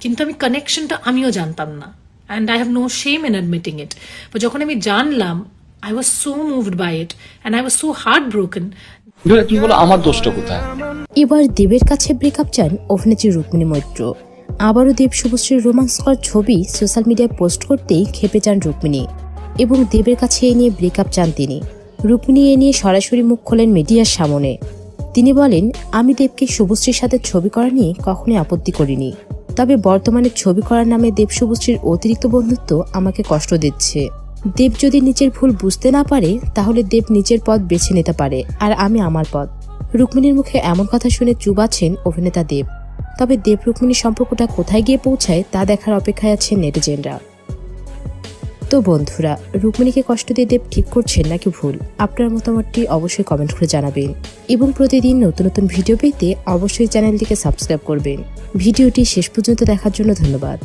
কিন্তু আমি কানেকশনটা আমিও জানতাম না, and I have no shame in admitting it. তো যখন আমি জানলাম, I was so moved by it and I was so heart broken. তুমি বলো আমার দোষটা কোথায়? এবার দেবের কাছে ব্রেকআপ চান অভিনেত্রী রুক্মিণী মৈত্র। আবারও দেব শুভশ্রীর রোমান্সকর ছবি সোশ্যাল মিডিয়ায় পোস্ট করতেই ক্ষেপে যান রুক্মিণী এবং দেবের কাছে এ নিয়ে ব্রেকআপ চান তিনি। রুক্মিণী এ নিয়ে সরাসরি মুখ খোলেন মিডিয়ার সামনে। তিনি বলেন, আমি দেবকে শুভশ্রীর সাথে ছবি করা নিয়ে কখনোই আপত্তি করিনি, তবে বর্তমানে ছবি করার নামে দেব শুভশ্রীর অতিরিক্ত বন্ধুত্ব আমাকে কষ্ট দিচ্ছে। দেব যদি নিজের ভুল বুঝতে না পারে তাহলে দেব নিজের পথ বেছে নিতে পারে, আর আমি আমার পথ। রুক্মিণীর মুখে এমন কথা শুনে চুপ আছেন অভিনেতা দেব। তবে দেব রুক্মিণীর সম্পর্কটা কোথায় গিয়ে পৌঁছায় তা দেখার অপেক্ষায় আছেন নেটিজেনরা। তো বন্ধুরা, রুক্মিণীকে কষ্ট দিয়ে দেব ঠিক করছেন নাকি ভুল? আপনার মতামতটি অবশ্যই কমেন্ট করে জানাবেন এবং প্রতিদিন নতুন নতুন ভিডিও পেতে অবশ্যই চ্যানেলটিকে সাবস্ক্রাইব করবেন। ভিডিওটি শেষ পর্যন্ত দেখার জন্য ধন্যবাদ।